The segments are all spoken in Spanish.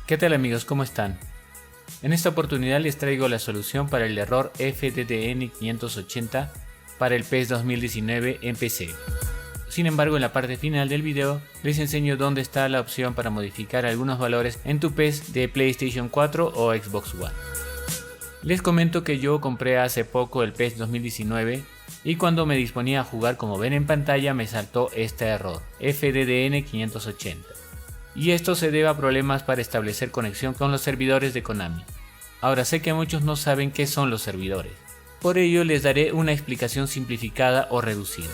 ¿Qué tal amigos? ¿Cómo están? En esta oportunidad les traigo la solución para el error FDDN580 para el PES 2019 en PC. Sin embargo, en la parte final del video les enseño dónde está la opción para modificar algunos valores en tu PES de PlayStation 4 o Xbox One. Les comento que yo compré hace poco el PES 2019 y cuando me disponía a jugar, como ven en pantalla, me saltó este error FDDN580. Y esto se debe a problemas para establecer conexión con los servidores de Konami. Ahora sé que muchos no saben qué son los servidores, por ello les daré una explicación simplificada o reducida.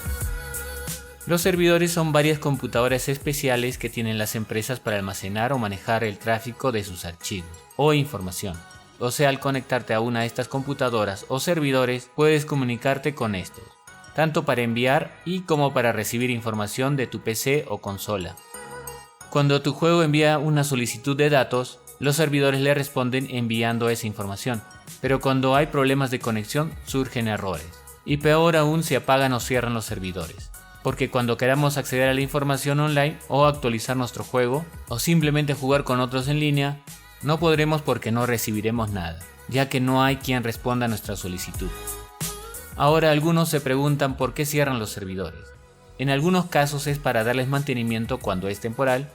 Los servidores son varias computadoras especiales que tienen las empresas para almacenar o manejar el tráfico de sus archivos o información. O sea, al conectarte a una de estas computadoras o servidores, puedes comunicarte con estos, tanto para enviar y como para recibir información de tu PC o consola. Cuando tu juego envía una solicitud de datos, los servidores le responden enviando esa información, pero cuando hay problemas de conexión surgen errores. Y peor aún si apagan o cierran los servidores, porque cuando queramos acceder a la información online o actualizar nuestro juego, o simplemente jugar con otros en línea, no podremos porque no recibiremos nada, ya que no hay quien responda a nuestra solicitud. Ahora algunos se preguntan por qué cierran los servidores. En algunos casos es para darles mantenimiento cuando es temporal,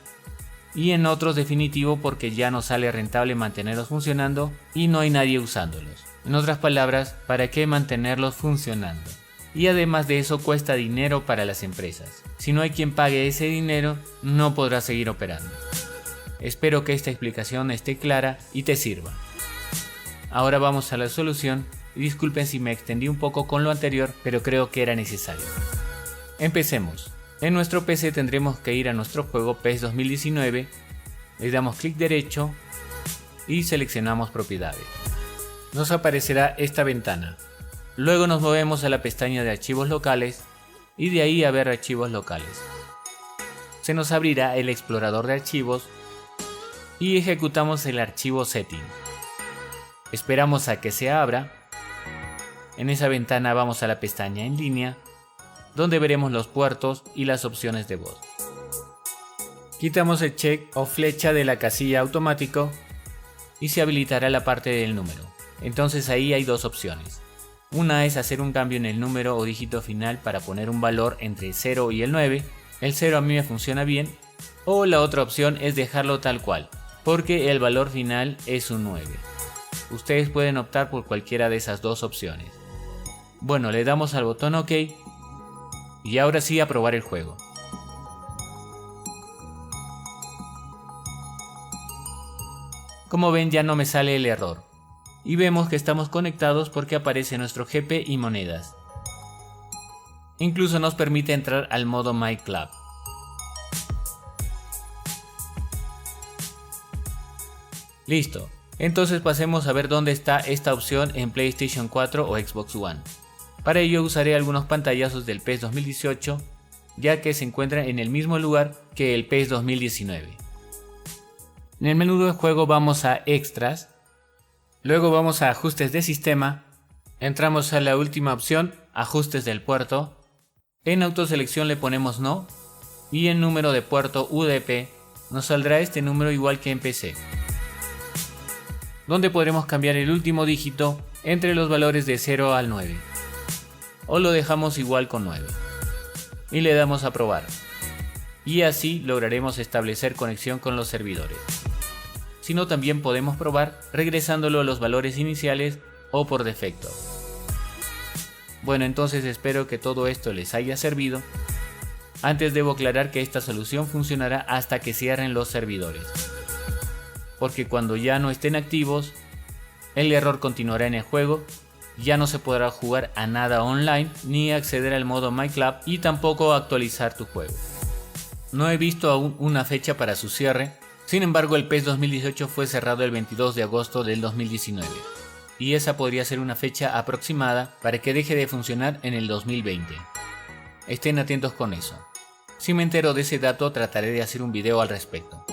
y en otros definitivo porque ya no sale rentable mantenerlos funcionando y no hay nadie usándolos. En otras palabras, ¿para qué mantenerlos funcionando? Y además de eso cuesta dinero para las empresas. Si no hay quien pague ese dinero, no podrá seguir operando. Espero que esta explicación esté clara y te sirva. Ahora vamos a la solución y disculpen si me extendí un poco con lo anterior, pero creo que era necesario. Empecemos. En nuestro PC tendremos que ir a nuestro juego PES 2019, le damos clic derecho y seleccionamos propiedades. Nos aparecerá esta ventana. Luego nos movemos a la pestaña de archivos locales y de ahí a ver archivos locales. Se nos abrirá el explorador de archivos y ejecutamos el archivo setting. Esperamos a que se abra. En esa ventana vamos a la pestaña en línea, donde veremos los puertos y las opciones de voz. Quitamos el check o flecha de la casilla automático y se habilitará la parte del número. Entonces ahí hay dos opciones. Una es hacer un cambio en el número o dígito final para poner un valor entre el 0 y el 9. El 0 a mí me funciona bien. O la otra opción es dejarlo tal cual, porque el valor final es un 9. Ustedes pueden optar por cualquiera de esas dos opciones. Bueno, le damos al botón OK. Y ahora sí a probar el juego. Como ven, ya no me sale el error. Y vemos que estamos conectados porque aparece nuestro GP y monedas. Incluso nos permite entrar al modo My Club. Listo. Entonces pasemos a ver dónde está esta opción en PlayStation 4 o Xbox One. Para ello usaré algunos pantallazos del PES 2018, ya que se encuentra en el mismo lugar que el PES 2019. En el menú de juego vamos a Extras, luego vamos a Ajustes de sistema, entramos a la última opción, Ajustes del puerto, en autoselección le ponemos No, y en número de puerto UDP nos saldrá este número igual que en PC, donde podremos cambiar el último dígito entre los valores de 0 al 9. O lo dejamos igual con 9 y le damos a probar, y así lograremos establecer conexión con los servidores. Si no, también podemos probar regresándolo a los valores iniciales o por defecto. Bueno, entonces espero que todo esto les haya servido. Antes debo aclarar que esta solución funcionará hasta que cierren los servidores, porque cuando ya no estén activos el error continuará en el juego. Ya no se podrá jugar a nada online, ni acceder al modo My Club y tampoco actualizar tu juego. No he visto aún una fecha para su cierre, sin embargo el PES 2018 fue cerrado el 22 de agosto del 2019 y esa podría ser una fecha aproximada para que deje de funcionar en el 2020. Estén atentos con eso. Si me entero de ese dato trataré de hacer un video al respecto.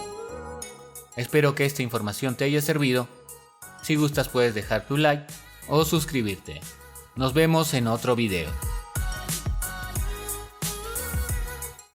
Espero que esta información te haya servido. Si gustas puedes dejar tu like o suscribirte. Nos vemos en otro video.